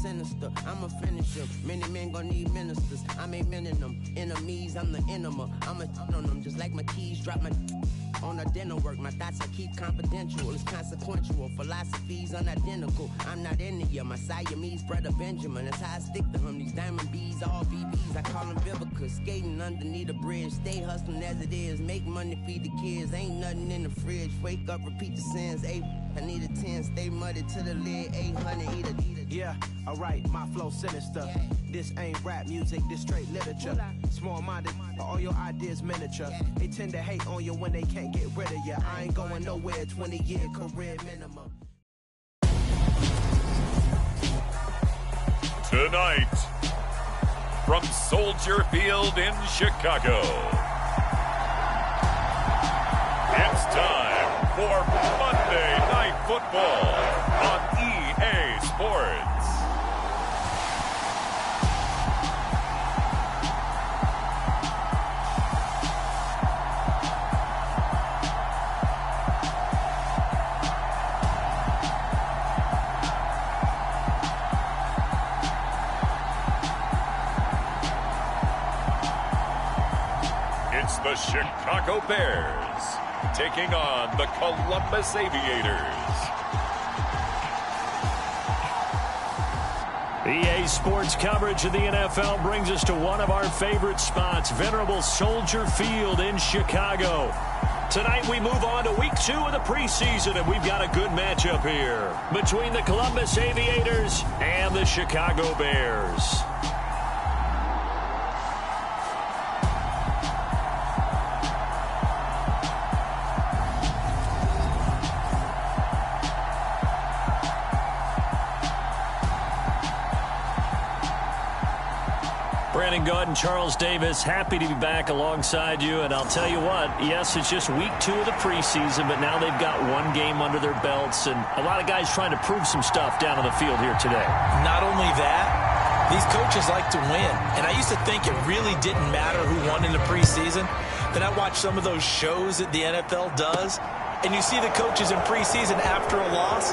Sinister, I'm a finisher. Many men gon' need ministers. I ain't mending them. Enemies, I'm the enema. I'm a on them just like my keys. Drop my on a dinner work. My thoughts I keep confidential. It's consequential. Philosophies unidentical. I'm not India. My Siamese brother Benjamin. That's how I stick to him. These diamond bees, all BBs. I call them Vivica. Skating underneath a bridge. Stay hustling as it is. Make money, feed the kids. Ain't nothing in the fridge. Wake up, repeat the sins. I need a 10. Stay muddy to the lid. 800. Eat a. Yeah, alright, my flow sinister. This ain't rap music, this straight literature. Small-minded, all your ideas miniature. They tend to hate on you when they can't get rid of you. I ain't going nowhere, 20-year career minimum. Tonight, from Soldier Field in Chicago, it's time for Monday Night Football on EA Sports. It's the Chicago Bears taking on the Columbus Aviators. EA Sports coverage of the NFL brings us to one of our favorite spots, venerable Soldier Field in Chicago. Tonight we move on to week 2 of the preseason, and we've got a good matchup here between the Columbus Aviators and the Chicago Bears. Brandon Gaud and Charles Davis, happy to be back alongside you. And I'll tell you what, yes, it's just week 2 of the preseason, but now they've got one game under their belts. And a lot of guys trying to prove some stuff down on the field here today. Not only that, these coaches like to win. And I used to think it really didn't matter who won in the preseason. Then I watched some of those shows that the NFL does. And you see the coaches in preseason after a loss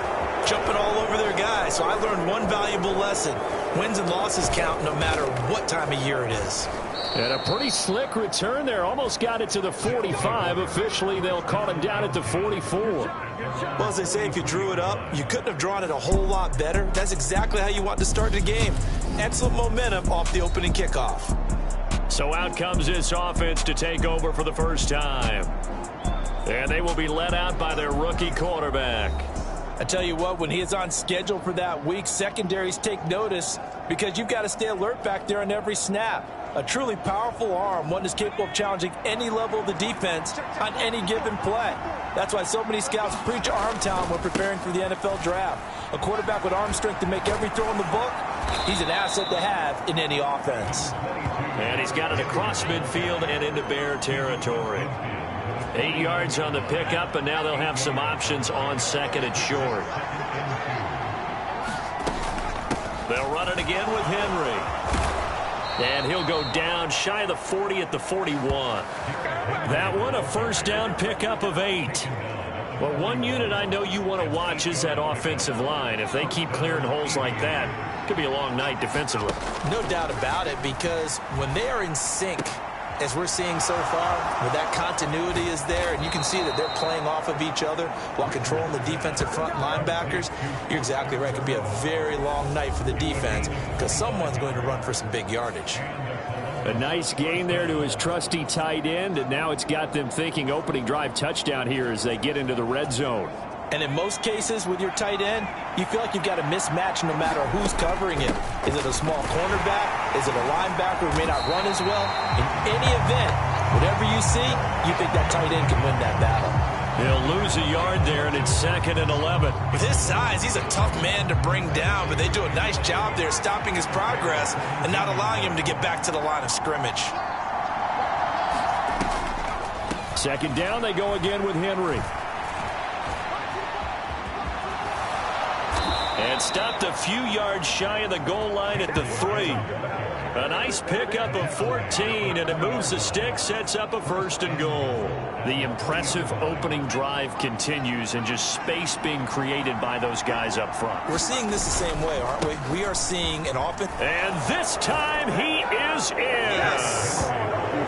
jumping all over their guys. So I learned one valuable lesson. Wins and losses count no matter what time of year it is. And a pretty slick return there. Almost got it to the 45. Officially, they'll call him down at the 44. Well, as they say, if you drew it up, you couldn't have drawn it a whole lot better. That's exactly how you want to start the game. Excellent momentum off the opening kickoff. So out comes this offense to take over for the first time. And they will be led out by their rookie quarterback. I tell you what, when he is on schedule for that week, secondaries take notice because you've got to stay alert back there on every snap. A truly powerful arm, one that's capable of challenging any level of the defense on any given play. That's why so many scouts preach arm talent when preparing for the NFL draft. A quarterback with arm strength to make every throw in the book, he's an asset to have in any offense. And he's got it across midfield and into Bear territory. 8 yards on the pickup, and now they'll have some options on second and short. They'll run it again with Henry. And he'll go down shy of the 40 at the 41. That one, a first down pickup of 8. Well, one unit I know you want to watch is that offensive line. If they keep clearing holes like that, it could be a long night defensively. No doubt about it, because when they are in sync, as we're seeing so far, where that continuity is there, and you can see that they're playing off of each other while controlling the defensive front linebackers, you're exactly right. It could be a very long night for the defense because someone's going to run for some big yardage. A nice gain there to his trusty tight end, and now it's got them thinking opening drive touchdown here as they get into the red zone. And in most cases with your tight end, you feel like you've got a mismatch no matter who's covering him. Is it a small cornerback? Is it a linebacker who may not run as well? In any event, whatever you see, you think that tight end can win that battle. He'll lose a yard there, and it's 2nd and 11. With his size, he's a tough man to bring down, but they do a nice job there stopping his progress and not allowing him to get back to the line of scrimmage. Second down, they go again with Henry. And stopped a few yards shy of the goal line at the 3. A nice pickup of 14, and it moves the stick, sets up a 1st and goal. The impressive opening drive continues, and just space being created by those guys up front. We're seeing this the same way, aren't we? We are seeing an offense. And this time he is in. Yes!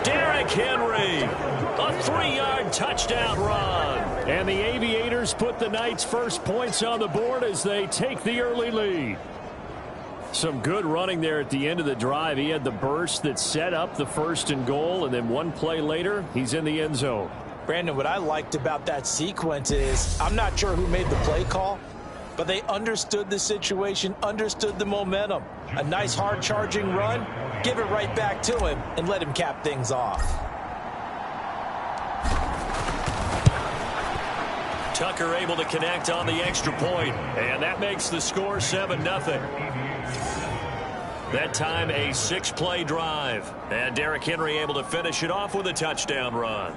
Derrick Henry, a 3-yard touchdown run. And the Aviators put the Knights' first points on the board as they take the early lead. Some good running there at the end of the drive. He had the burst that set up the 1st and goal, and then one play later, he's in the end zone. Brandon, what I liked about that sequence is I'm not sure who made the play call, but they understood the situation, understood the momentum. A nice hard-charging run, give it right back to him, and let him cap things off. Tucker able to connect on the extra point, and that makes the score 7-0. That time a 6-play drive, and Derrick Henry able to finish it off with a touchdown run.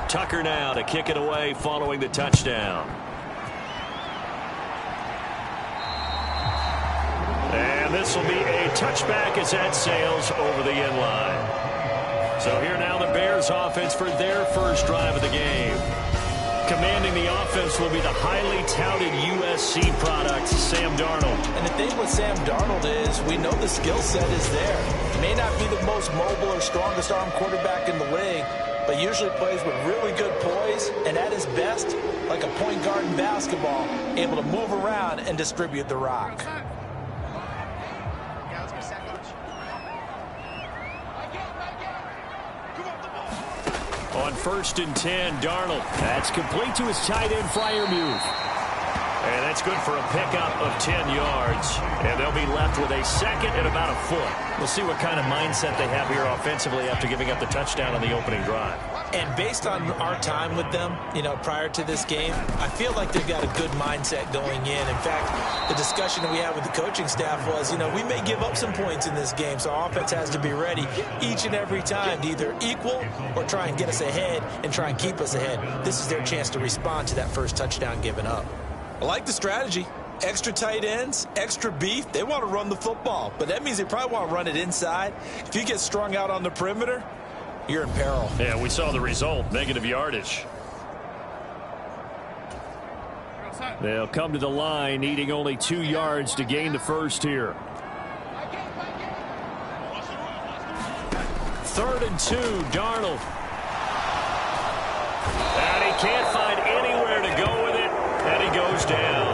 Tucker now to kick it away following the touchdown. And this will be a touchback as that sails over the end line. So here now the Bears offense for their first drive of the game. Commanding the offense will be the highly touted USC product, Sam Darnold. And the thing with Sam Darnold is we know the skill set is there. He may not be the most mobile or strongest arm quarterback in the league, but usually plays with really good poise, and at his best, like a point guard in basketball, able to move around and distribute the rock. On 1st and 10, Darnold. That's complete to his tight end Freiermuth. And that's good for a pickup of 10 yards. And they'll be left with a 2nd and about a foot. We'll see what kind of mindset they have here offensively after giving up the touchdown on the opening drive. And based on our time with them, prior to this game, I feel like they've got a good mindset going in. In fact, the discussion that we had with the coaching staff was, we may give up some points in this game, so our offense has to be ready each and every time to either equal or try and get us ahead and try and keep us ahead. This is their chance to respond to that first touchdown given up. I like the strategy. Extra tight ends, extra beef. They want to run the football, but that means they probably want to run it inside. If you get strung out on the perimeter, you're in peril. Yeah, we saw the result, negative yardage. They'll come to the line, needing only 2 yards to gain the first here. 3rd and 2, Darnold. And he can't find anywhere to go with it, and he goes down.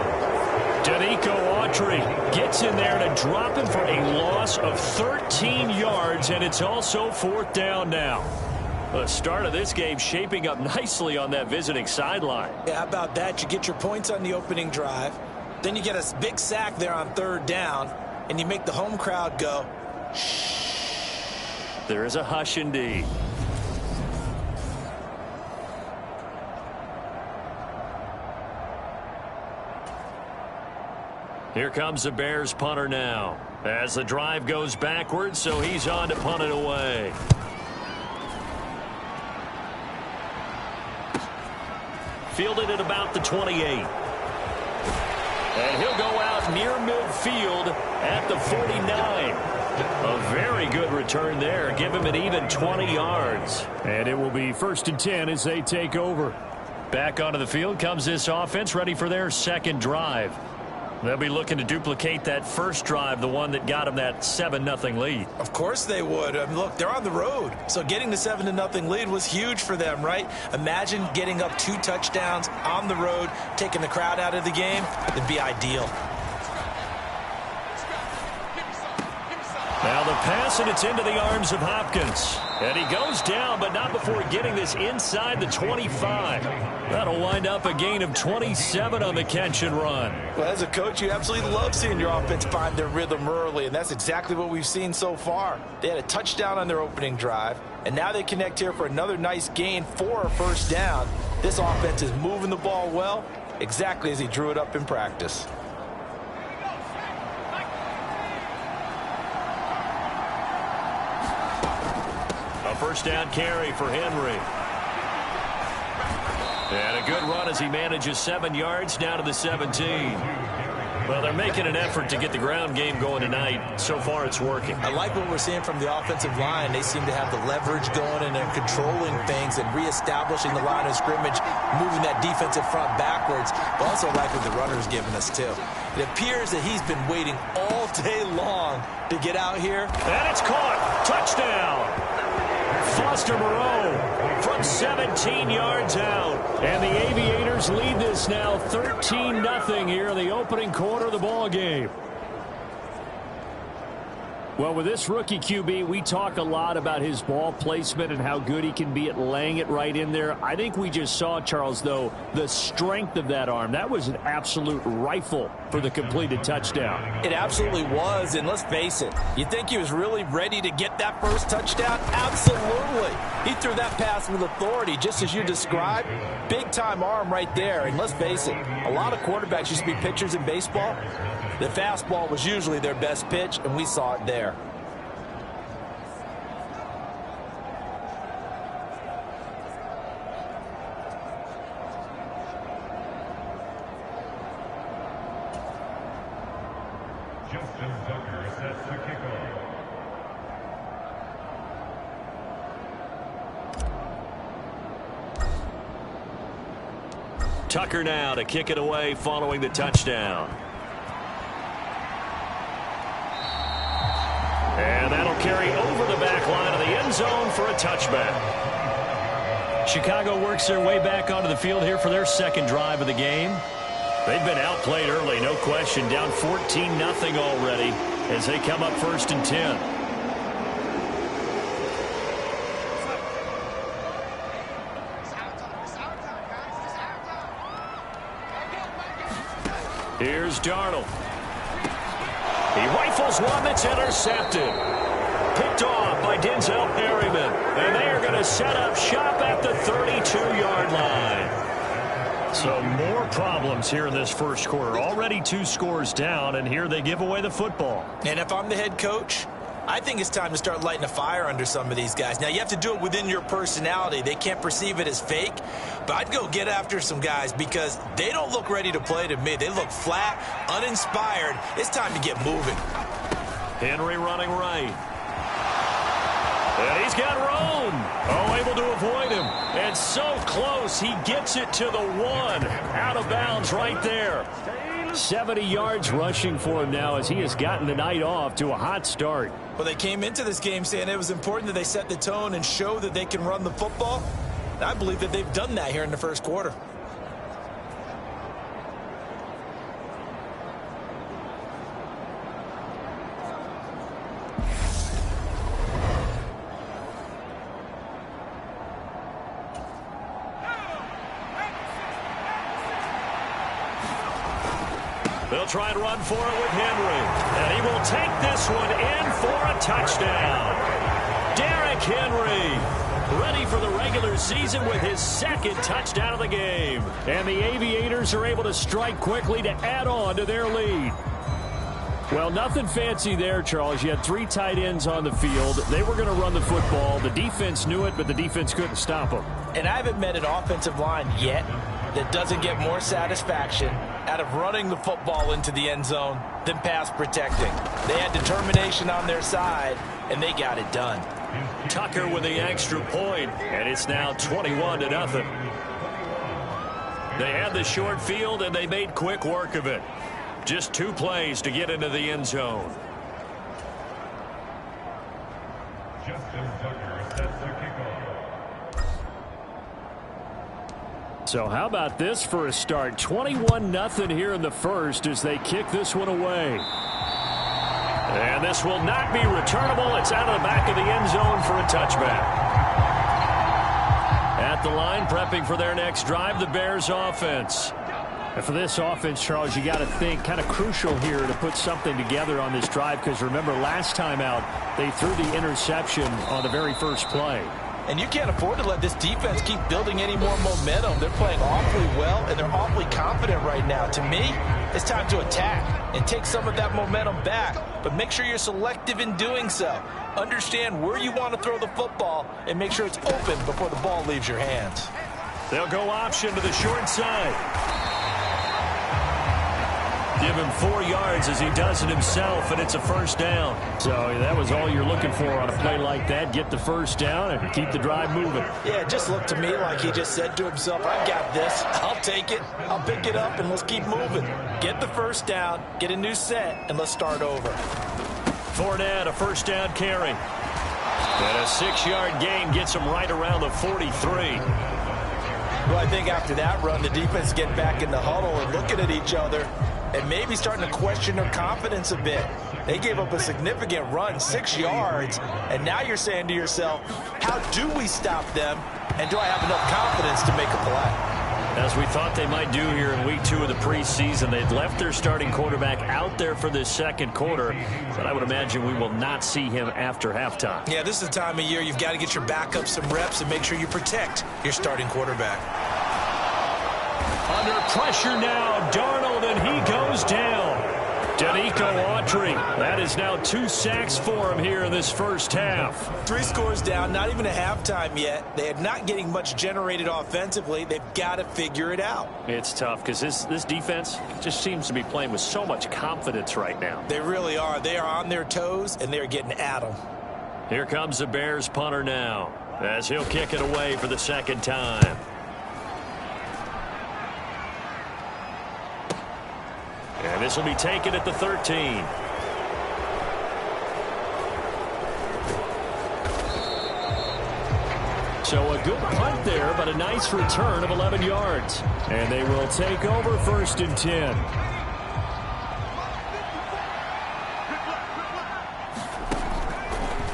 Danico Autry gets in there to drop him for a loss of 13 yards, and it's also 4th down now. The start of this game shaping up nicely on that visiting sideline. Yeah, how about that? You get your points on the opening drive, then you get a big sack there on 3rd down, and you make the home crowd go, shh. There is a hush indeed. Here comes the Bears punter now as the drive goes backwards, so he's on to punt it away. Fielded at about the 28. And he'll go out near midfield at the 49. A very good return there. Give him an even 20 yards. And it will be 1st and 10 as they take over. Back onto the field comes this offense, ready for their 2nd drive. They'll be looking to duplicate that first drive, the one that got them that 7-0 lead. Of course they would. I mean, look, they're on the road. So getting the 7-0 lead was huge for them, right? Imagine getting up 2 touchdowns on the road, taking the crowd out of the game. It'd be ideal. Now the pass, and it's into the arms of Hopkins. And he goes down, but not before getting this inside the 25. That'll wind up a gain of 27 on the catch and run. Well, as a coach, you absolutely love seeing your offense find their rhythm early, and that's exactly what we've seen so far. They had a touchdown on their opening drive, and now they connect here for another nice gain for a 1st down. This offense is moving the ball well, exactly as he drew it up in practice. A first down carry for Henry. And a good run as he manages 7 yards down to the 17. Well, they're making an effort to get the ground game going tonight. So far, it's working. I like what we're seeing from the offensive line. They seem to have the leverage going, and they're controlling things and reestablishing the line of scrimmage, moving that defensive front backwards. But also like what the runner's giving us, too. It appears that he's been waiting all day long to get out here. And it's caught. Touchdown. Foster Moreau from 17 yards out. And the Aviators lead this now 13-0 here in the opening quarter of the ball game. Well, with this rookie QB, we talk a lot about his ball placement and how good he can be at laying it right in there. I think we just saw, Charles, though, the strength of that arm. That was an absolute rifle for the completed touchdown. It absolutely was, and let's face it, you think he was really ready to get that first touchdown? Absolutely. He threw that pass with authority, just as you described. Big-time arm right there, and let's face it, a lot of quarterbacks used to be pitchers in baseball. The fastball was usually their best pitch, and we saw it there. Tucker now to kick it away following the touchdown. And that'll carry over the back line of the end zone for a touchback. Chicago works their way back onto the field here for their second drive of the game. They've been outplayed early, no question. Down 14-0 already as they come up 1st and 10. Here's Darnold. He rifles one that's intercepted. Picked off by Denzel Perryman. And they are going to set up shop at the 32-yard line. So more problems here in this first quarter. Already 2 scores down, and here they give away the football. And if I'm the head coach, I think it's time to start lighting a fire under some of these guys. Now, you have to do it within your personality. They can't perceive it as fake. But I'd go get after some guys because they don't look ready to play to me. They look flat, uninspired. It's time to get moving. Henry running right. And he's got room. Oh, able to avoid him. And so close, he gets it to the 1. Out of bounds right there. 70 yards rushing for him now as he has gotten the night off to a hot start. Well, they came into this game saying it was important that they set the tone and show that they can run the football. And I believe that they've done that here in the first quarter. They'll try and run for it with Henry. And he will take this one in for a touchdown. Derrick Henry ready for the regular season with his 2nd touchdown of the game. And the Aviators are able to strike quickly to add on to their lead. Well, nothing fancy there, Charles. You had 3 tight ends on the field. They were going to run the football. The defense knew it, but the defense couldn't stop them. And I haven't met an offensive line yet that doesn't get more satisfaction out of running the football into the end zone than pass protecting. They had determination on their side, and they got it done. Tucker with the extra point, and it's now 21-0. They had the short field, and they made quick work of it. Just 2 plays to get into the end zone. So how about this for a start? 21-0 here in the first as they kick this one away. And this will not be returnable. It's out of the back of the end zone for a touchback. At the line, prepping for their next drive, the Bears offense. And for this offense, Charles, you got to think kind of crucial here to put something together on this drive because remember last time out, they threw the interception on the very first play. And you can't afford to let this defense keep building any more momentum. They're playing awfully well, and they're awfully confident right now. To me, it's time to attack and take some of that momentum back, but make sure you're selective in doing so. Understand where you want to throw the football and make sure it's open before the ball leaves your hands. They'll go option to the short side. Give him 4 yards as he does it himself, and it's a first down. So that was all you're looking for on a play like that. Get the first down and keep the drive moving. Yeah, it just looked to me like he just said to himself, I got this. I'll take it. I'll pick it up, and let's keep moving. Get the first down, get a new set, and let's start over. Fournette, a first down carry. And a 6-yard gain gets him right around the 43. Well, I think after that run, the defense get back in the huddle and looking at each other and maybe starting to question their confidence a bit. They gave up a significant run, 6 yards, and now you're saying to yourself, how do we stop them, and do I have enough confidence to make a play? As we thought they might do here in week 2 of the preseason, they'd left their starting quarterback out there for this second quarter, but I would imagine we will not see him after halftime. Yeah, this is the time of year you've got to get your backup some reps and make sure you protect your starting quarterback. Under pressure now, Darnold, and he goes down. Danico Autry, that is now 2 sacks for him here in this first half. 3 scores down, not even a halftime yet. They are not getting much generated offensively. They've got to figure it out. It's tough because this defense just seems to be playing with so much confidence right now. They really are. They are on their toes, and they're getting at them. Here comes the Bears punter now as he'll kick it away for the second time. And this will be taken at the 13. So a good punt there, but a nice return of 11 yards. And they will take over 1st and 10.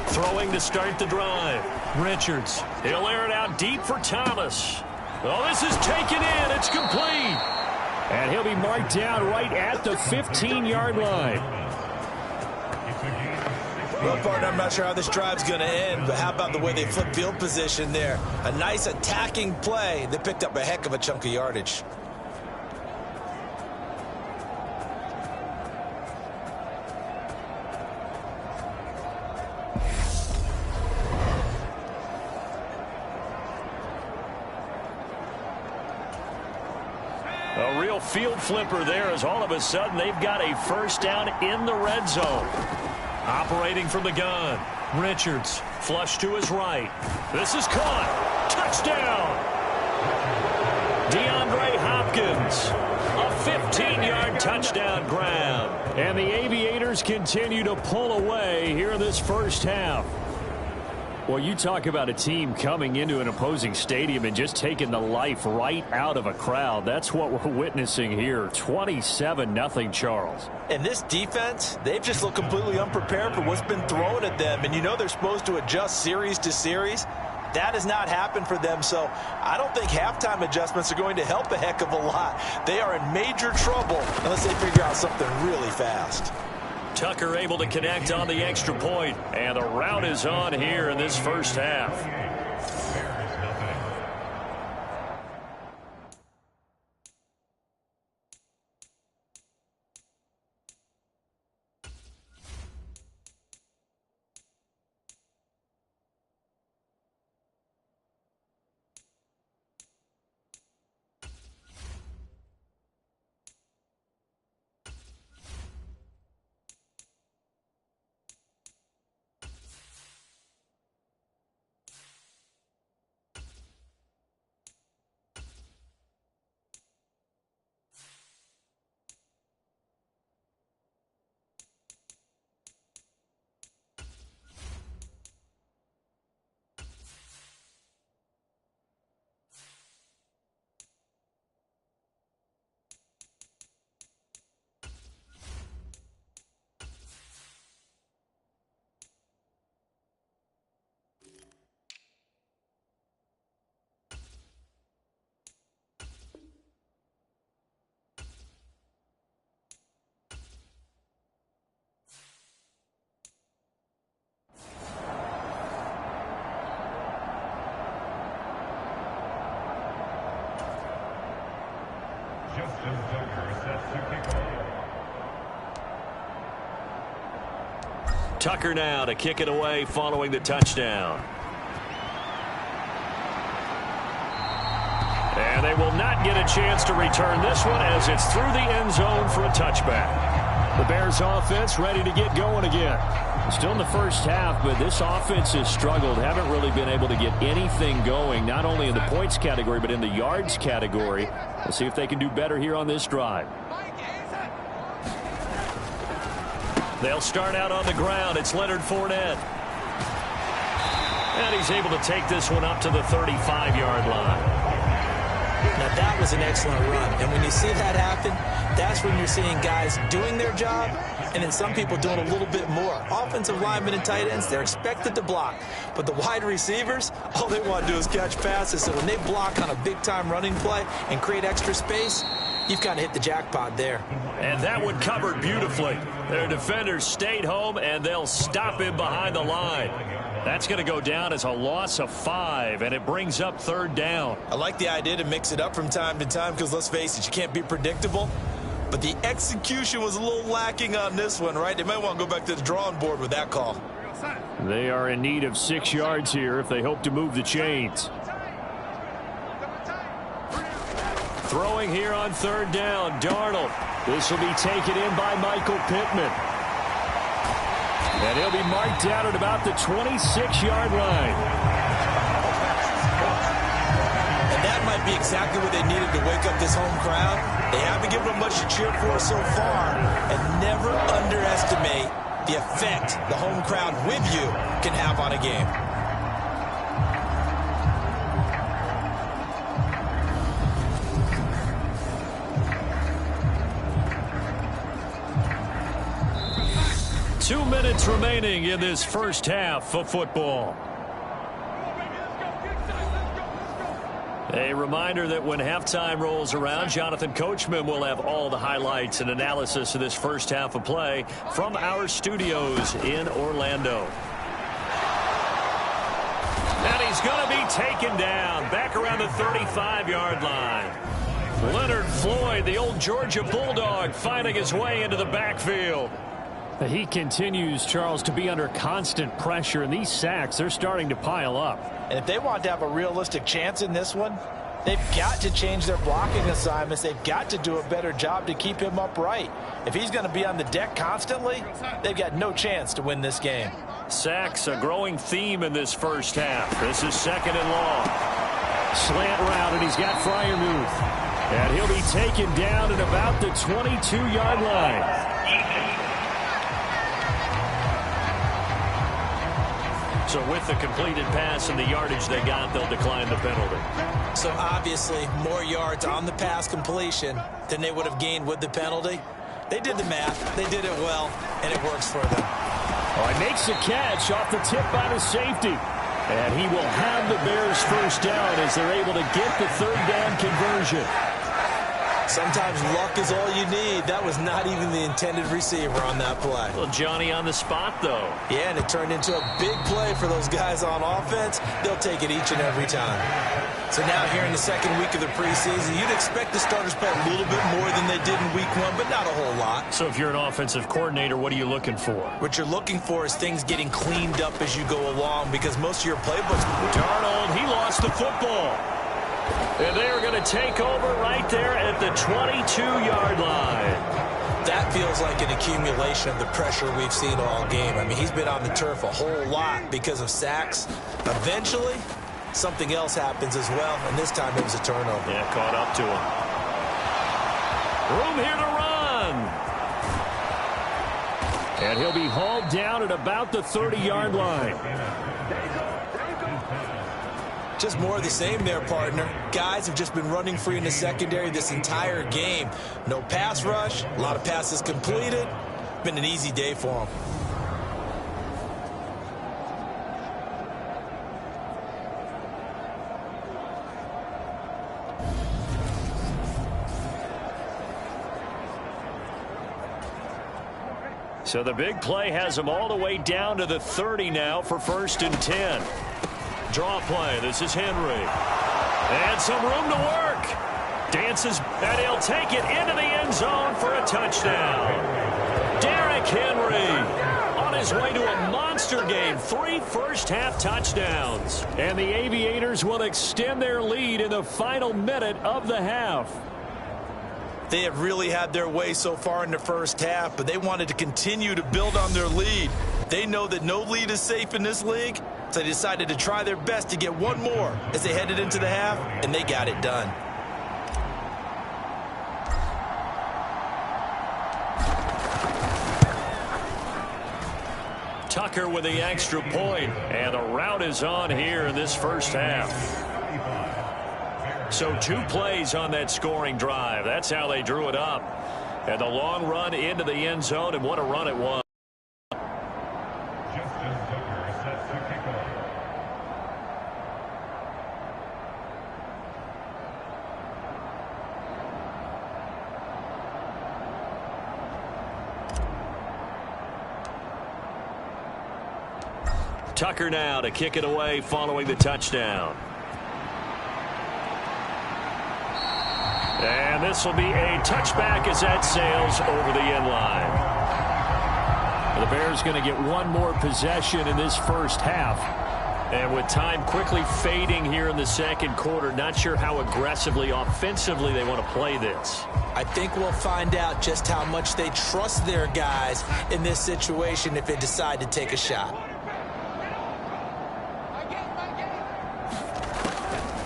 Throwing to start the drive. Richards. He'll air it out deep for Thomas. Oh, this is taken in. It's complete. And he'll be marked down right at the 15-yard line. Well, partner, I'm not sure how this drive's going to end, but how about the way they flip field position there? A nice attacking play that picked up a heck of a chunk of yardage. A real field flipper there as all of a sudden they've got a first down in the red zone. Operating from the gun. Richards flush to his right. This is caught. Touchdown. DeAndre Hopkins. A 15-yard touchdown grab. And the Aviators continue to pull away here in this first half. Well, you talk about a team coming into an opposing stadium and just taking the life right out of a crowd. That's what we're witnessing here. 27-0, Charles. And this defense, they've just looked completely unprepared for what's been thrown at them. And you know they're supposed to adjust series to series. That has not happened for them. So I don't think halftime adjustments are going to help a heck of a lot. They are in major trouble unless they figure out something really fast. Tucker able to connect on the extra point, and the route is on here in this first half. Tucker now to kick it away following the touchdown. And they will not get a chance to return this one as it's through the end zone for a touchback. The Bears offense ready to get going again. Still in the first half, but this offense has struggled. Haven't really been able to get anything going, not only in the points category, but in the yards category. We'll see if they can do better here on this drive. They'll start out on the ground. It's Leonard Fournette. And he's able to take this one up to the 35-yard line. Now, that was an excellent run. And when you see that happen, that's when you're seeing guys doing their job and then some people doing a little bit more. Offensive linemen and tight ends, they're expected to block. But the wide receivers, all they want to do is catch passes. So when they block on a big-time running play and create extra space, you've kind of hit the jackpot there. And that one covered beautifully. Their defenders stayed home, and they'll stop him behind the line. That's going to go down as a loss of 5, and it brings up third down. I like the idea to mix it up from time to time because, let's face it, you can't be predictable. But the execution was a little lacking on this one, right? They might want to go back to the drawing board with that call. They are in need of 6 yards here if they hope to move the chains. Throwing here on third down, Darnold. This will be taken in by Michael Pittman. And he'll be marked down at about the 26-yard line. And that might be exactly what they needed to wake up this home crowd. They haven't given them much to cheer for so far. And never underestimate the effect the home crowd with you can have on a game. Two minutes remaining in this first half of football. A reminder that when halftime rolls around, Jonathan Coachman will have all the highlights and analysis of this first half of play from our studios in Orlando. And he's going to be taken down back around the 35-yard line. Leonard Floyd, the old Georgia Bulldog, finding his way into the backfield. He continues, Charles, to be under constant pressure, and these sacks, they're starting to pile up. And if they want to have a realistic chance in this one, they've got to change their blocking assignments. They've got to do a better job to keep him upright. If he's going to be on the deck constantly, they've got no chance to win this game. Sacks, a growing theme in this first half. This is second and long. Slant route, and he's got Freiermuth. And he'll be taken down at about the 22-yard line. So with the completed pass and the yardage they got, they'll decline the penalty. So obviously more yards on the pass completion than they would have gained with the penalty. They did the math. They did it well, and it works for them. Oh, he makes the catch off the tip by the safety. And he will have the Bears first down as they're able to get the third down conversion. Sometimes luck is all you need. That was not even the intended receiver on that play. Well, Johnny on the spot, though. Yeah, and it turned into a big play for those guys on offense. They'll take it each and every time. So now here in the second week of the preseason, you'd expect the starters to play a little bit more than they did in week 1, but not a whole lot. So if you're an offensive coordinator, what are you looking for? What you're looking for is things getting cleaned up as you go along because most of your playbooks... Darnold, he lost the football. And they are going to take over right there at the 22-yard line. That feels like an accumulation of the pressure we've seen all game. I mean, he's been on the turf a whole lot because of sacks. Eventually, something else happens as well, and this time it was a turnover. Yeah, caught up to him. Room here to run. And he'll be hauled down at about the 30-yard line. Just more of the same there, partner. Guys have just been running free in the secondary this entire game. No pass rush, a lot of passes completed. Been an easy day for them. So the big play has them all the way down to the 30 now for 1st and 10. Draw play. This is Henry. And some room to work. Dances, and he'll take it into the end zone for a touchdown. Derrick Henry on his way to a monster game. 3 first-half touchdowns. And the Aviators will extend their lead in the final minute of the half. They have really had their way so far in the first half, but they wanted to continue to build on their lead. They know that no lead is safe in this league, so they decided to try their best to get one more as they headed into the half, and they got it done. Tucker with the extra point, and the route is on here in this first half. So 2 plays on that scoring drive. That's how they drew it up. And the long run into the end zone, and what a run it was. Tucker now to kick it away following the touchdown. And this will be a touchback as that sails over the end line. The Bears going to get one more possession in this first half. And with time quickly fading here in the second quarter, not sure how aggressively, offensively they want to play this. I think we'll find out just how much they trust their guys in this situation if they decide to take a shot.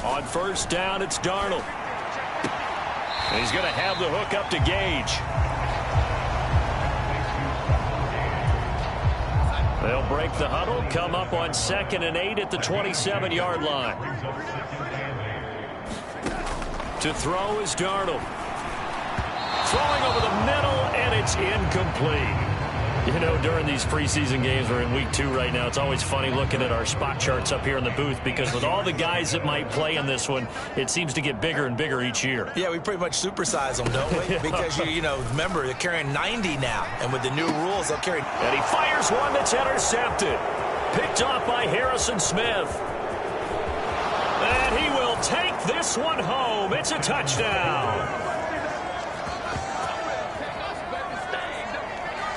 On first down, it's Darnold. And he's going to have the hook up to Gage. They'll break the huddle, come up on 2nd and 8 at the 27-yard line. To throw is Darnold. Throwing over the middle, and it's incomplete. You know, during these preseason games, we're in week 2 right now, it's always funny looking at our spot charts up here in the booth because with all the guys that might play in this one, it seems to get bigger and bigger each year. Yeah, we pretty much supersize them, don't we? Because, you know, remember, they're carrying 90 now, and with the new rules, they'll carry... And he fires one that's intercepted. Picked off by Harrison Smith. And he will take this one home. It's a touchdown.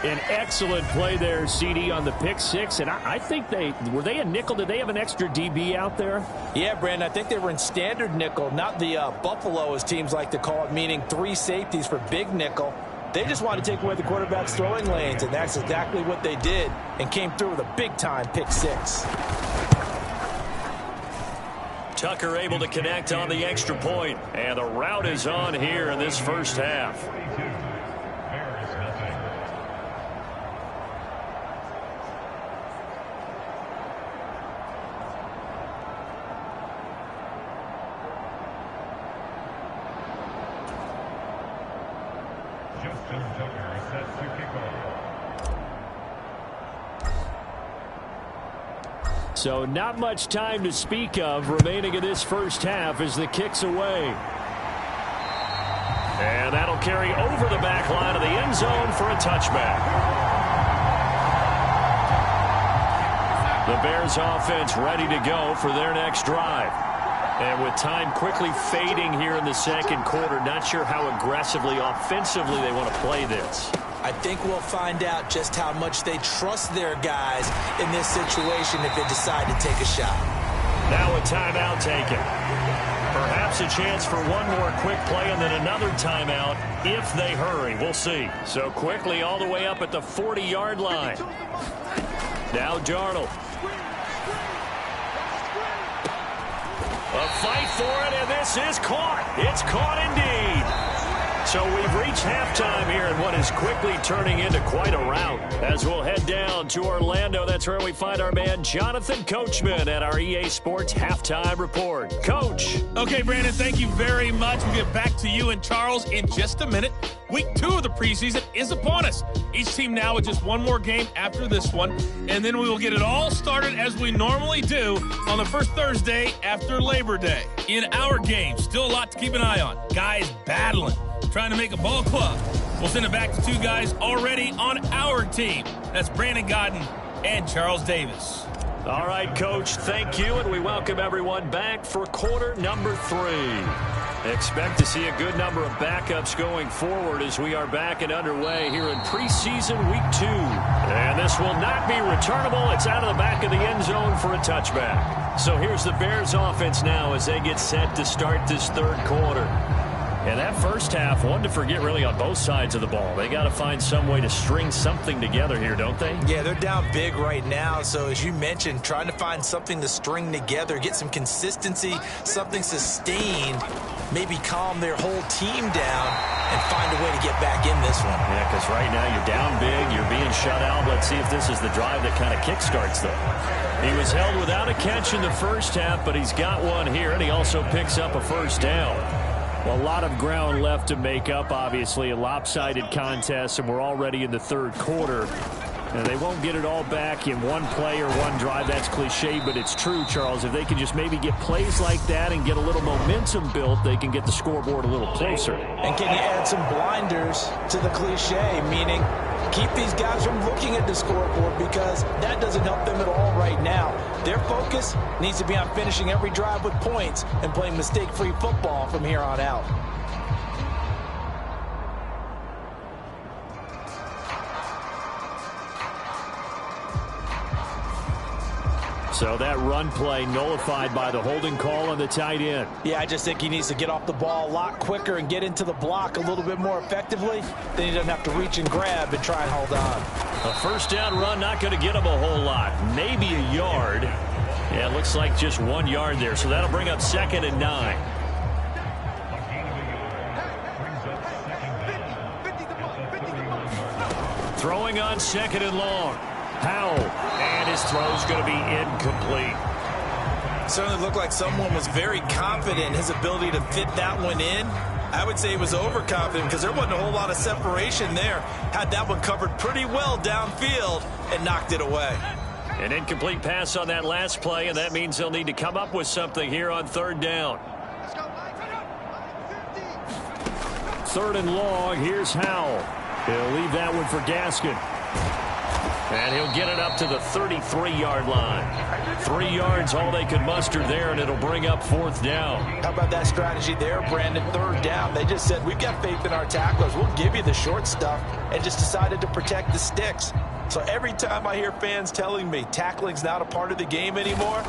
An excellent play there, CD, on the pick 6. And I think were they a nickel? Did they have an extra DB out there? Yeah, Brandon, I think they were in standard nickel, not the Buffalo, as teams like to call it, meaning 3 safeties for big nickel. They just wanted to take away the quarterback's throwing lanes, and that's exactly what they did and came through with a big-time pick 6. Tucker able to connect on the extra point, and the route is on here in this first half. So not much time to speak of remaining in this first half as the kick's away. And that'll carry over the back line of the end zone for a touchback. The Bears offense ready to go for their next drive. And with time quickly fading here in the second quarter, not sure how aggressively, offensively they want to play this. I think we'll find out just how much they trust their guys in this situation if they decide to take a shot. Now a timeout taken. Perhaps a chance for one more quick play and then another timeout if they hurry. We'll see. So quickly all the way up at the 40-yard line. Now Darnold. A fight for it, and this is caught. It's caught indeed. So we've reached halftime here in what is quickly turning into quite a rout. As we'll head down to Orlando, that's where we find our man Jonathan Coachman at our EA Sports Halftime Report. Coach. Okay, Brandon, thank you very much. We'll get back to you and Charles in just a minute. Week 2 of the preseason is upon us. Each team now with just one more game after this one, and then we will get it all started as we normally do on the first Thursday after Labor Day. In our game, still a lot to keep an eye on. Guys battling, trying to make a ball club. We'll send it back to 2 guys already on our team. That's Brandon Godden and Charles Davis. All right, Coach, thank you, and we welcome everyone back for quarter number 3. Expect to see a good number of backups going forward as we are back and underway here in preseason week 2. And this will not be returnable. It's out of the back of the end zone for a touchback. So here's the Bears offense now as they get set to start this third quarter. And that first half, one to forget really on both sides of the ball. They got to find some way to string something together here, don't they? Yeah, they're down big right now. So as you mentioned, trying to find something to string together, get some consistency, something sustained, maybe calm their whole team down and find a way to get back in this one. Yeah, because right now you're down big, you're being shut out. Let's see if this is the drive that kind of kickstarts them. He was held without a catch in the first half, but he's got one here, and he also picks up a first down. Well, a lot of ground left to make up, obviously, a lopsided contest, and we're already in the third quarter. And they won't get it all back in one play or one drive. That's cliche, but it's true, Charles. If they can just maybe get plays like that and get a little momentum built, they can get the scoreboard a little closer. And can you add some blinders to the cliche, meaning keep these guys from looking at the scoreboard because that doesn't help them at all right now. Their focus needs to be on finishing every drive with points and playing mistake-free football from here on out. So that run play nullified by the holding call on the tight end. Yeah, I just think he needs to get off the ball a lot quicker and get into the block a little bit more effectively. Then he doesn't have to reach and grab and try and hold on. A first down run not going to get him a whole lot. Maybe a yard. Yeah, it looks like just 1 yard there. So that'll bring up 2nd and 9. Throwing on 2nd and long. Howell, and his throw's going to be incomplete. Certainly looked like someone was very confident in his ability to fit that one in. I would say he was overconfident because there wasn't a whole lot of separation there. Had that one covered pretty well downfield and knocked it away. An incomplete pass on that last play, and that means they'll need to come up with something here on 3rd down. 3rd and long, here's Howell. He'll leave that one for Gaskin. And he'll get it up to the 33-yard line. 3 yards, all they could muster there, and it'll bring up 4th down. How about that strategy there, Brandon? 3rd down. They just said, we've got faith in our tacklers. We'll give you the short stuff, and just decided to protect the sticks. So every time I hear fans telling me tackling's not a part of the game anymore,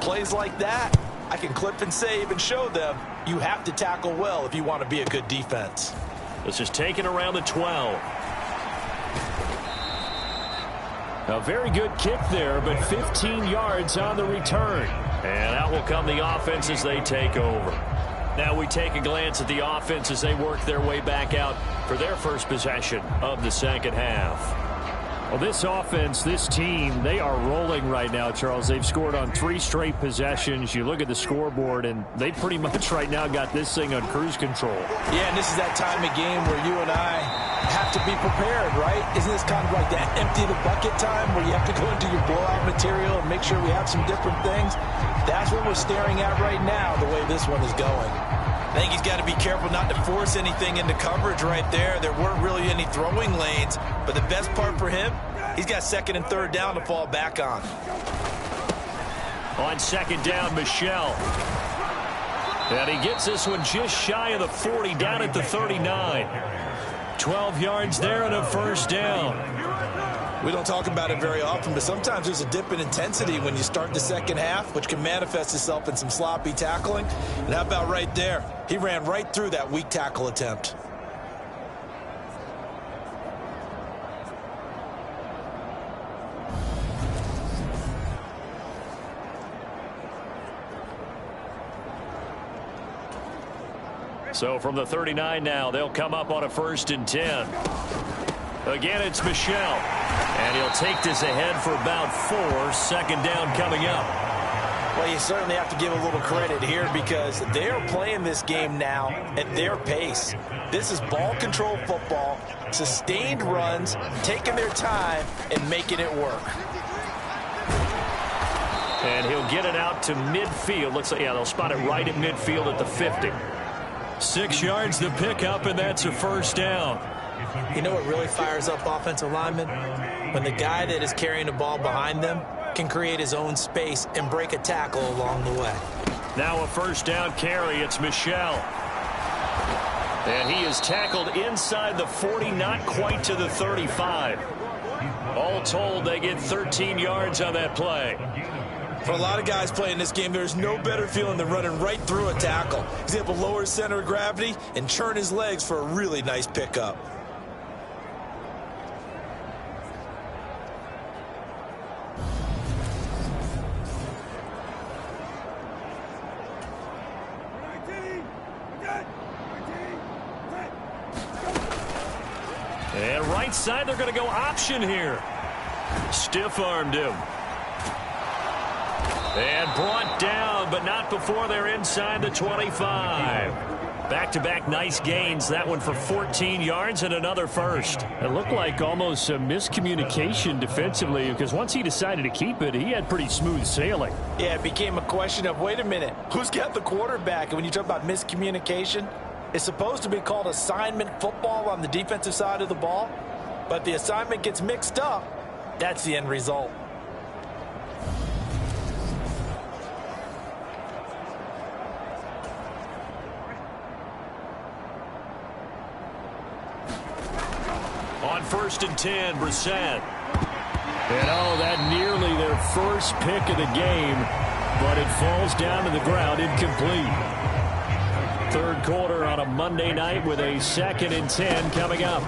plays like that, I can clip and save and show them you have to tackle well if you want to be a good defense. This is taken around the 12. A very good kick there, but 15 yards on the return. And out will come the offense as they take over. Now we take a glance at the offense as they work their way back out for their first possession of the second half. Well, this offense, this team, they are rolling right now, Charles. They've scored on 3 straight possessions. You look at the scoreboard, and they pretty much right now got this thing on cruise control. Yeah, and this is that time of game where you and I have to be prepared, right? Isn't this kind of like that empty the bucket time where you have to go into your blowout material and make sure we have some different things? That's what we're staring at right now, the way this one is going. I think he's got to be careful not to force anything into coverage right there. There weren't really any throwing lanes, but the best part for him, he's got 2nd and 3rd down to fall back on. On 2nd down, Michelle. And he gets this one just shy of the 40, down at the 39. 12 yards there and a first down. We don't talk about it very often, but sometimes there's a dip in intensity when you start the second half, which can manifest itself in some sloppy tackling. And how about right there? He ran right through that weak tackle attempt. So from the 39 now, they'll come up on a 1st and 10. Again, it's Michelle. And he'll take this ahead for about 4. 2nd down coming up. Well, you certainly have to give a little credit here because they are playing this game now at their pace. This is ball control football, sustained runs, taking their time and making it work. And he'll get it out to midfield. Looks like, yeah, they'll spot it right at midfield at the 50. 6 yards to pick up, and that's a first down. You know what really fires up offensive linemen? When the guy that is carrying the ball behind them can create his own space and break a tackle along the way. Now a first down carry. It's Michelle. And he is tackled inside the 40, not quite to the 35. All told, they get 13 yards on that play. For a lot of guys playing this game, there's no better feeling than running right through a tackle. He's able to lower his center of gravity and churn his legs for a really nice pickup. And right side, they're going to go option here. Stiff-armed him. And brought down, but not before they're inside the 25. Back-to-back nice gains. That one for 14 yards and another first. It looked like almost a miscommunication defensively, because once he decided to keep it, he had pretty smooth sailing. Yeah, it became a question of, wait a minute, who's got the quarterback? And when you talk about miscommunication, it's supposed to be called assignment football on the defensive side of the ball. But the assignment gets mixed up. That's the end result. On 1st and 10, Brissett. And that nearly their first pick of the game, but it falls down to the ground incomplete. Third quarter on a Monday night with a 2nd and 10 coming up.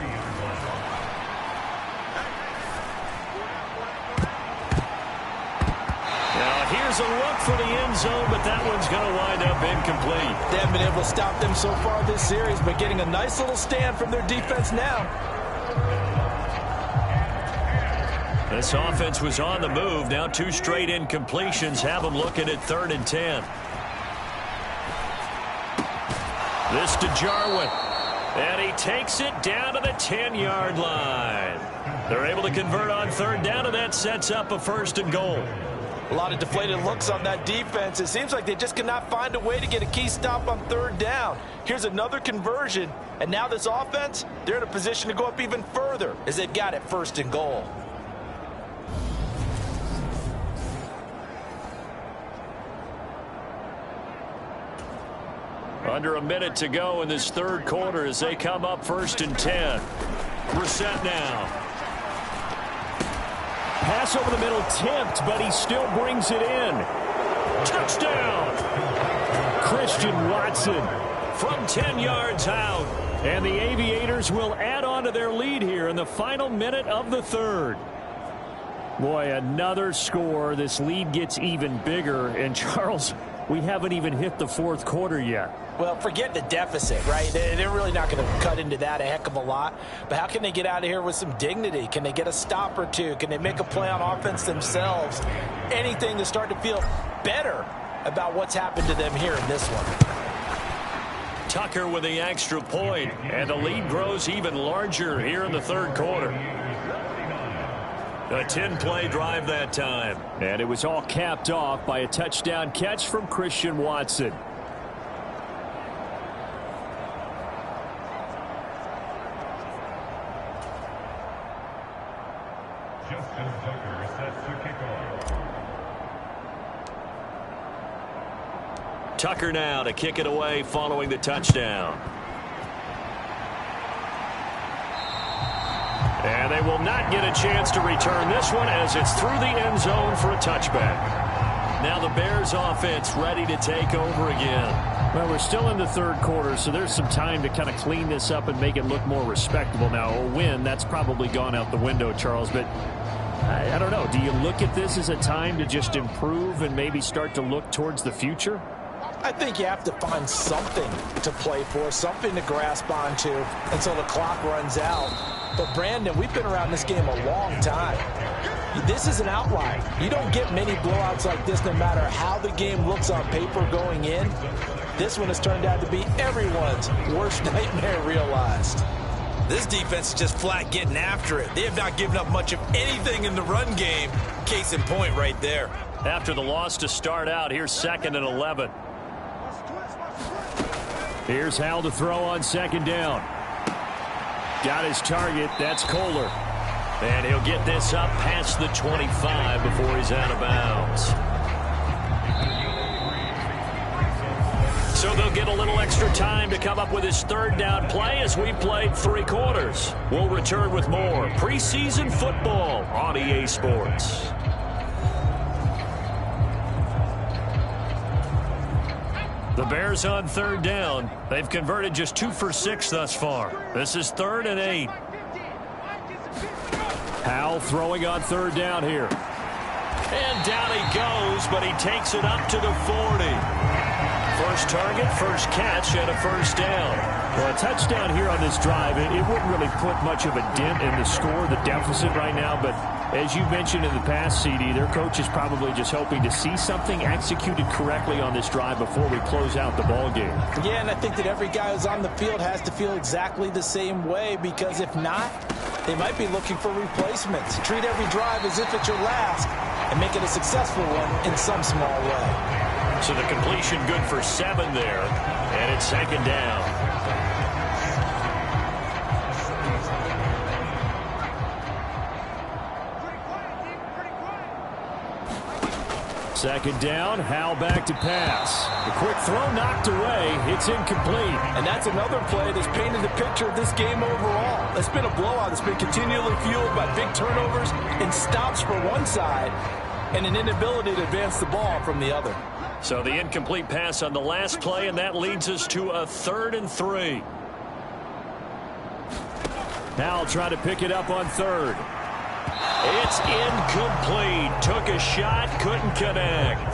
Now here's a look for the end zone, but that one's going to wind up incomplete. They haven't been able to stop them so far this series, but getting a nice little stand from their defense now. This offense was on the move. Now 2 straight incompletions have them looking at 3rd and 10. This to Jarwin. And he takes it down to the 10-yard line. They're able to convert on 3rd down, and that sets up a 1st and goal. A lot of deflated looks on that defense. It seems like they just cannot find a way to get a key stop on 3rd down. Here's another conversion, and now this offense, they're in a position to go up even further as they've got it 1st and goal. Under a minute to go in this third quarter as they come up 1st and 10. Brissett now. Pass over the middle tipped, but he still brings it in. Touchdown! Christian Watson from 10 yards out. And the Aviators will add on to their lead here in the final minute of the third. Boy, another score. This lead gets even bigger. And Charles, we haven't even hit the fourth quarter yet. Well, forget the deficit, right? They're really not going to cut into that a heck of a lot. But how can they get out of here with some dignity? Can they get a stop or two? Can they make a play on offense themselves? Anything to start to feel better about what's happened to them here in this one. Tucker with the extra point, and the lead grows even larger here in the third quarter. A 10-play drive that time. And it was all capped off by a touchdown catch from Christian Watson. Tucker now to kick it away following the touchdown. And they will not get a chance to return this one as it's through the end zone for a touchback. Now the Bears offense ready to take over again. Well, we're still in the third quarter, so there's some time to kind of clean this up and make it look more respectable. Now, a win, that's probably gone out the window, Charles, but I don't know. Do you look at this as a time to just improve and maybe start to look towards the future? I think you have to find something to play for, something to grasp onto until the clock runs out. But, Brandon, we've been around this game a long time. This is an outlier. You don't get many blowouts like this no matter how the game looks on paper going in. This one has turned out to be everyone's worst nightmare realized. This defense is just flat getting after it. They have not given up much of anything in the run game. Case in point right there. After the loss to start out, here's 2nd and 11. Here's Hal to throw on 2nd down. Got his target. That's Kohler. And he'll get this up past the 25 before he's out of bounds. So they'll get a little extra time to come up with his third down play as we played 3 quarters. We'll return with more preseason football on EA Sports. The Bears on 3rd down. They've converted just 2 for 6 thus far. This is 3rd and 8. Howell throwing on 3rd down here. And down he goes, but he takes it up to the 40. First target, first catch, and a first down. Well, a touchdown here on this drive, it wouldn't really put much of a dent in the score, the deficit right now. But as you mentioned in the past, CD, their coach is probably just hoping to see something executed correctly on this drive before we close out the ball game. Yeah, and I think that every guy who's on the field has to feel exactly the same way, because if not, they might be looking for replacements. Treat every drive as if it's your last and make it a successful one in some small way. So the completion good for 7 there, and it's 2nd down. Second down, Howell back to pass. The quick throw knocked away. It's incomplete. And that's another play that's painted the picture of this game overall. It's been a blowout. It's been continually fueled by big turnovers and stops for one side and an inability to advance the ball from the other. So the incomplete pass on the last play, and that leads us to a 3rd and 3. Howell trying to pick it up on 3rd. It's incomplete. Took a shot, couldn't connect.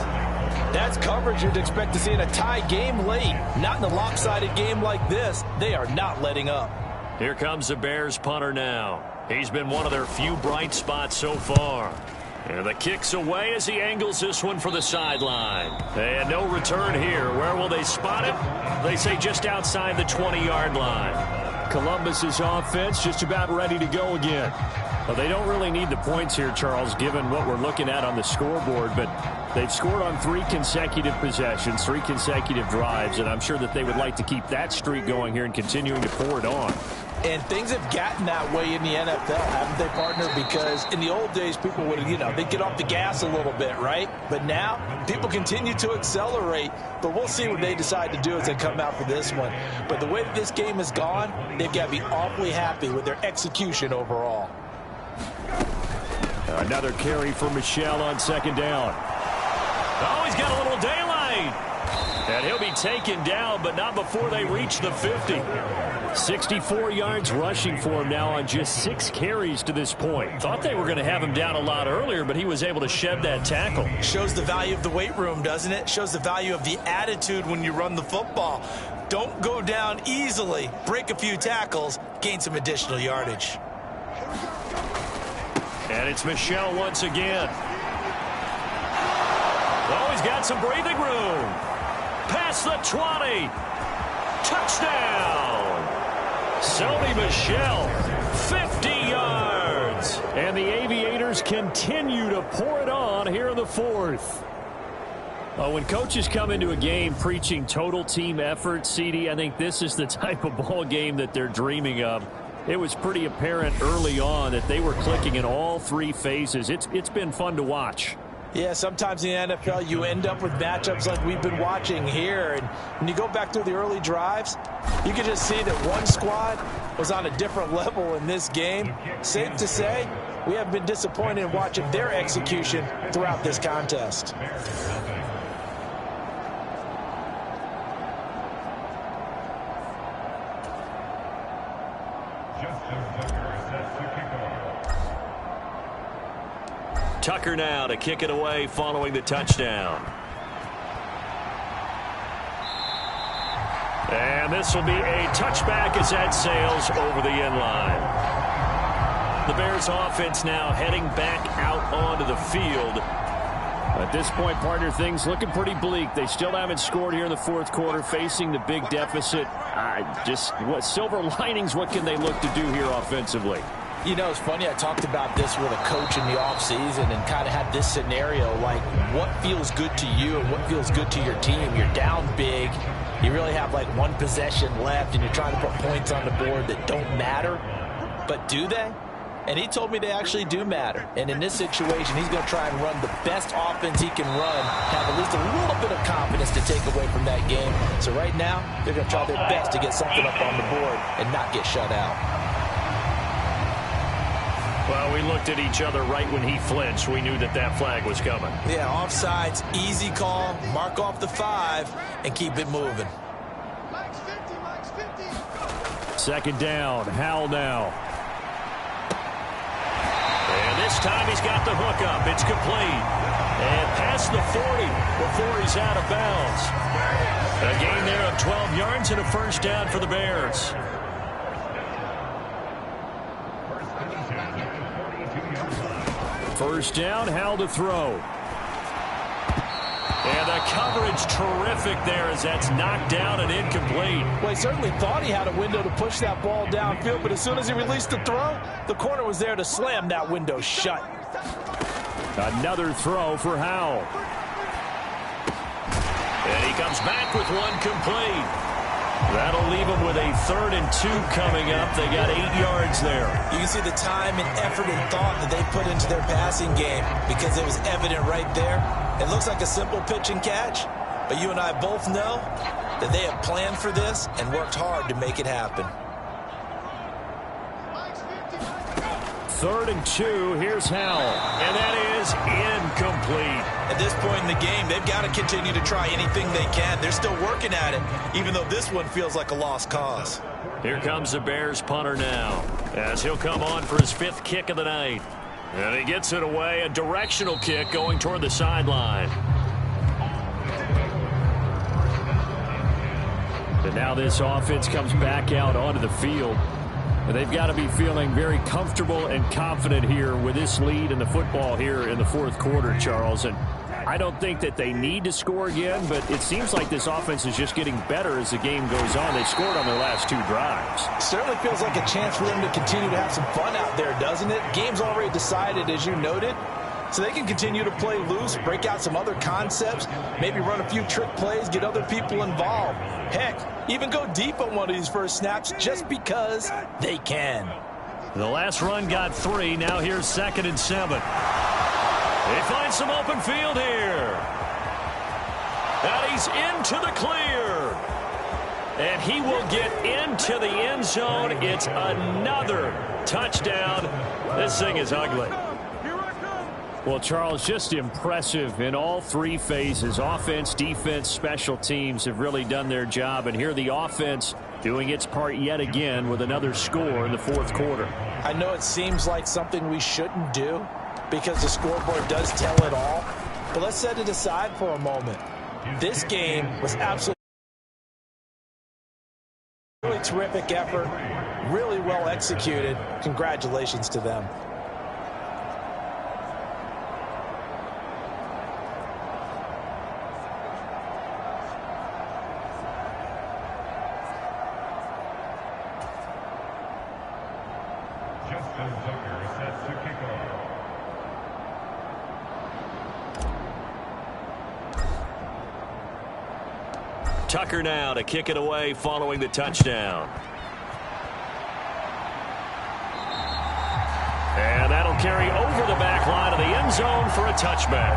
That's coverage you'd expect to see in a tie game late. Not in a lopsided game like this. They are not letting up. Here comes the Bears punter now. He's been one of their few bright spots so far. And the kick's away as he angles this one for the sideline. And no return here. Where will they spot him? They say just outside the 20-yard line. Columbus's offense just about ready to go again. Well, they don't really need the points here, Charles, given what we're looking at on the scoreboard, but they've scored on 3 consecutive possessions, 3 consecutive drives, and I'm sure that they would like to keep that streak going here and continuing to pour it on. And things have gotten that way in the NFL, haven't they, partner? Because in the old days, people would, they'd get off the gas a little bit, right? But now, people continue to accelerate. But we'll see what they decide to do as they come out for this one. But the way that this game has gone, they've got to be awfully happy with their execution overall. Another carry for Michel on 2nd down. Oh, he's got a little daylight. And he'll be taken down, but not before they reach the 50. 64 yards rushing for him now on just 6 carries to this point. Thought they were going to have him down a lot earlier, but he was able to shed that tackle. Shows the value of the weight room, doesn't it? Shows the value of the attitude when you run the football. Don't go down easily. Break a few tackles, gain some additional yardage. And it's Michel once again. Oh, he's got some breathing room. Past the 20. Touchdown. Sony Michel, 50 yards. And the Aviators continue to pour it on here in the 4th. When coaches come into a game preaching total team effort, CD, I think this is the type of ball game that they're dreaming of. It was pretty apparent early on that they were clicking in all 3 phases. It's been fun to watch. Yeah, sometimes in the NFL you end up with matchups like we've been watching here. And when you go back through the early drives, you can just see that one squad was on a different level in this game. Safe to say, we have been disappointed in watching their execution throughout this contest. Tucker now to kick it away following the touchdown. And this will be a touchback as that sails over the end line. The Bears offense now heading back out onto the field. At this point, partner, things looking pretty bleak. They still haven't scored here in the 4th quarter, facing the big deficit. Just what silver linings, what can they look to do here offensively? You know, it's funny, I talked about this with a coach in the offseason and kind of had this scenario, like what feels good to you and what feels good to your team. You're down big. You really have like 1 possession left and you're trying to put points on the board that don't matter. But do they? And he told me they actually do matter. And in this situation, he's going to try and run the best offense he can run, have at least a little bit of confidence to take away from that game. So right now, they're going to try their best to get something up on the board and not get shut out. Well, we looked at each other right when he flinched. We knew that that flag was coming. Yeah, offsides, easy call, mark off the 5, and keep it moving. Second down, Howell now. And this time he's got the hook up. It's complete. And past the 40 before he's out of bounds. A gain there of 12 yards and a first down for the Bears. First down, Howell to throw. And the coverage terrific there as that's knocked down and incomplete. Well, he certainly thought he had a window to push that ball downfield, but as soon as he released the throw, the corner was there to slam that window shut. Another throw for Howell. And he comes back with one complete. That'll leave them with a 3rd and 2 coming up. They got 8 yards there. You can see the time and effort and thought that they put into their passing game because it was evident right there. It looks like a simple pitch and catch, but you and I both know that they have planned for this and worked hard to make it happen. 3rd and 2. Here's Howell. And that is incomplete. At this point in the game, they've got to continue to try anything they can. They're still working at it, even though this one feels like a lost cause. Here comes the Bears punter now, as he'll come on for his 5th kick of the night. And he gets it away, a directional kick going toward the sideline. And now this offense comes back out onto the field. And they've got to be feeling very comfortable and confident here with this lead in the football here in the 4th quarter, Charles. And I don't think that they need to score again, but it seems like this offense is just getting better as the game goes on. They scored on their last 2 drives. Certainly feels like a chance for them to continue to have some fun out there, doesn't it? Game's already decided, as you noted. So they can continue to play loose, break out some other concepts, maybe run a few trick plays, get other people involved. Heck, even go deep on one of these first snaps just because they can. The last run got 3. Now here's 2nd and 7. They find some open field here. And he's into the clear. And he will get into the end zone. It's another touchdown. This thing is ugly. Well, Charles, just impressive in all 3 phases. Offense, defense, special teams have really done their job. And here the offense doing its part yet again with another score in the 4th quarter. I know it seems like something we shouldn't do because the scoreboard does tell it all. But let's set it aside for a moment. This game was absolutely terrific effort, really well executed. Congratulations to them. Tucker now to kick it away following the touchdown. And that'll carry over the back line of the end zone for a touchback.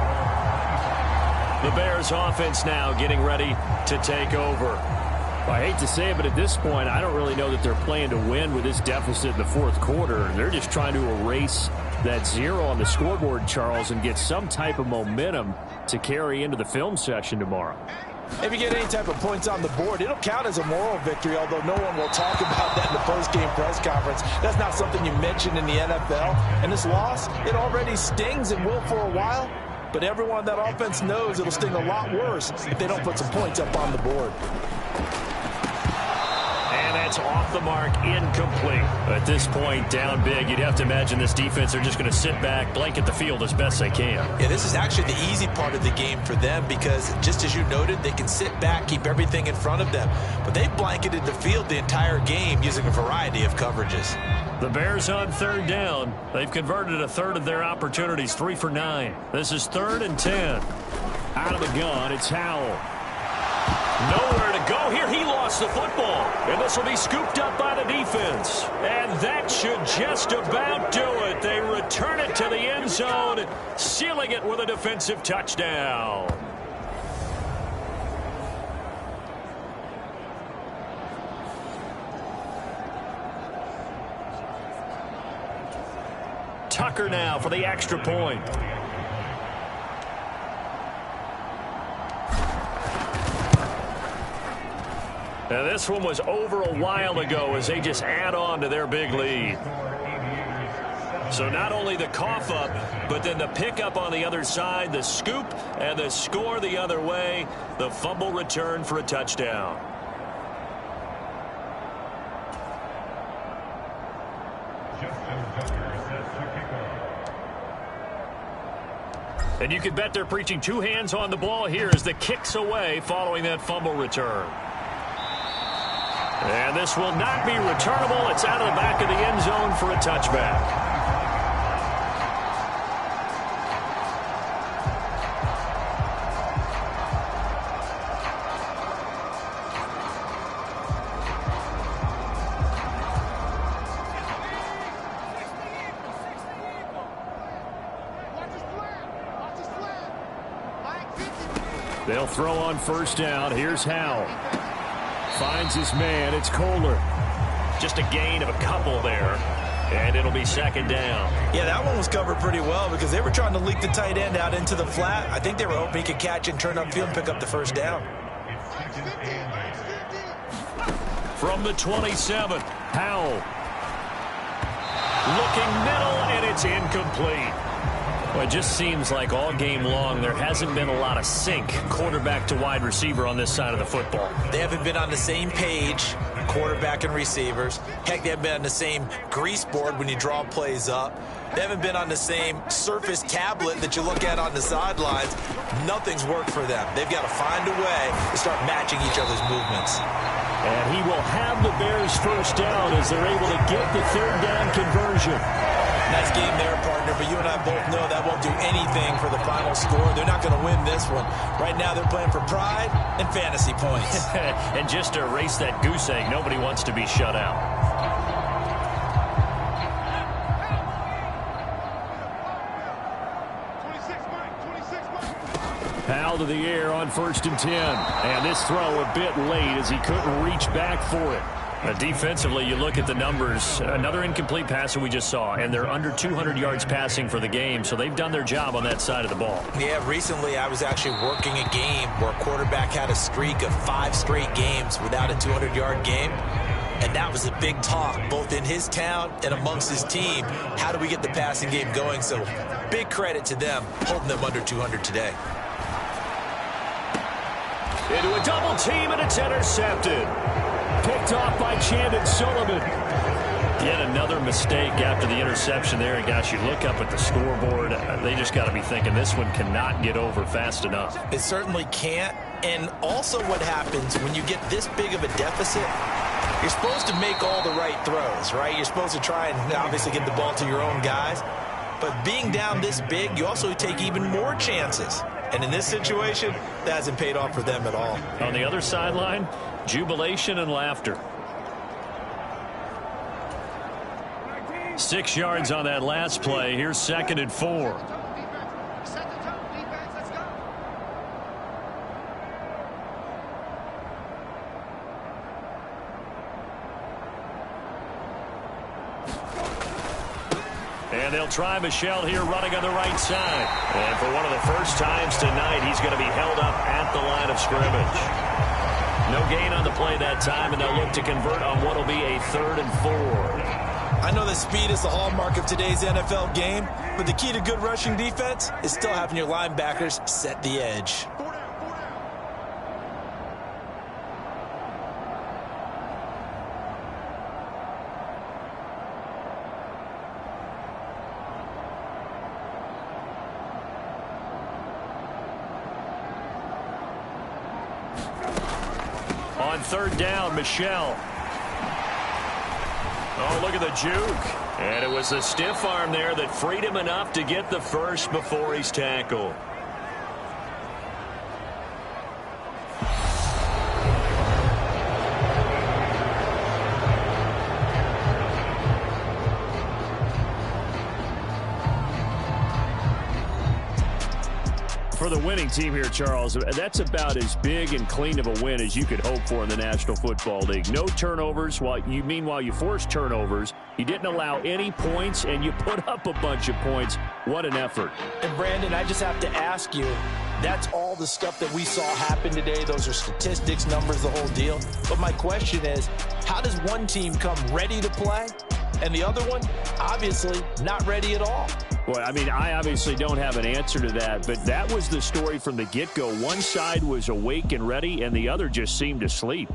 The Bears offense now getting ready to take over. Well, I hate to say it, but at this point, I don't really know that they're playing to win with this deficit in the 4th quarter. They're just trying to erase that 0 on the scoreboard, Charles, and get some type of momentum to carry into the film session tomorrow. If you get any type of points on the board, it'll count as a moral victory, although no one will talk about that in the post-game press conference. That's not something you mention in the NFL. And this loss, it already stings and will for a while, but everyone on that offense knows it'll sting a lot worse if they don't put some points up on the board. And that's off the mark, incomplete. At this point, down big, you'd have to imagine this defense are just going to sit back, blanket the field as best they can. Yeah, this is actually the easy part of the game for them because, just as you noted, they can sit back, keep everything in front of them. But they've blanketed the field the entire game using a variety of coverages. The Bears on 3rd down. They've converted a 1/3 of their opportunities, 3 for 9. This is 3rd and 10. Out of the gun, it's Howell. Nowhere to go here. He lost the football. And this will be scooped up by the defense. And that should just about do it. They return it to the end zone, sealing it with a defensive touchdown. Tucker now for the extra point. Now this one was over a while ago as they just add on to their big lead. So not only the cough up, but then the pickup on the other side, the scoop, and the score the other way. The fumble return for a touchdown. And you can bet they're preaching two hands on the ball here as the kick's away following that fumble return. And this will not be returnable. It's out of the back of the end zone for a touchback. They'll throw on first down. Here's Howell. Finds his man. It's Kohler. Just a gain of a couple there. And it'll be second down. Yeah, that one was covered pretty well because they were trying to leak the tight end out into the flat. I think they were hoping he could catch and turn upfield and pick up the first down. From the 27, Howell. Looking middle, and it's incomplete. Well, it just seems like all game long there hasn't been a lot of sync quarterback to wide receiver on this side of the football. They haven't been on the same page, quarterback and receivers. Heck, they haven't been on the same grease board when you draw plays up. They haven't been on the same Surface tablet that you look at on the sidelines. Nothing's worked for them. They've got to find a way to start matching each other's movements. And he will have the Bears first down as they're able to get the third down conversion. Nice game there, partner, but you and I both know that won't do anything for the final score. They're not going to win this one. Right now they're playing for pride and fantasy points. And just to erase that goose egg, nobody wants to be shut out. Powell to the air on 1st and 10. And this throw a bit late as he couldn't reach back for it. Defensively, you look at the numbers. Another incomplete passer we just saw, and they're under 200 yards passing for the game, so they've done their job on that side of the ball. Yeah, recently I was actually working a game where a quarterback had a streak of 5 straight games without a 200-yard game, and that was a big talk, both in his town and amongst his team. How do we get the passing game going? So big credit to them, holding them under 200 today. Into a double team, and it's intercepted. Picked off by Chandon Sullivan. Yet another mistake after the interception there. And gosh, you look up at the scoreboard, they just got to be thinking this one cannot get over fast enough. It certainly can't. And also what happens when you get this big of a deficit, you're supposed to make all the right throws, right? You're supposed to try and obviously get the ball to your own guys. But being down this big, you also take even more chances. And in this situation, that hasn't paid off for them at all. On the other sideline, jubilation and laughter. 6 yards on that last play. Here's 2nd and 4. And they'll try Michel here running on the right side. And for one of the first times tonight, he's going to be held up at the line of scrimmage. No gain on the play that time, and they'll look to convert on what will be a 3rd and 4. I know that speed is the hallmark of today's NFL game, but the key to good rushing defense is still having your linebackers set the edge. On 3rd down, Michel. Oh, look at the juke. And it was the stiff arm there that freed him enough to get the first before he's tackled. the winning team here, Charles, that's about as big and clean of a win as you could hope for in the National Football League. No turnovers. Meanwhile, you forced turnovers. You didn't allow any points, and you put up a bunch of points. What an effort. And, Brandon, I just have to ask you, that's all the stuff that we saw happen today. Those are statistics, numbers, the whole deal. But my question is, how does one team come ready to play, and the other one, obviously, not ready at all? Boy, I mean, I obviously don't have an answer to that, but that was the story from the get-go. One side was awake and ready, and the other just seemed asleep.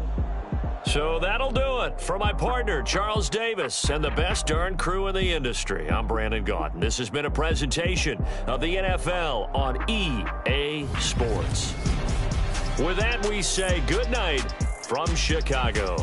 So that'll do it for my partner, Charles Davis, and the best darn crew in the industry. I'm Brandon Gaudin. This has been a presentation of the NFL on EA Sports. With that, we say good night from Chicago.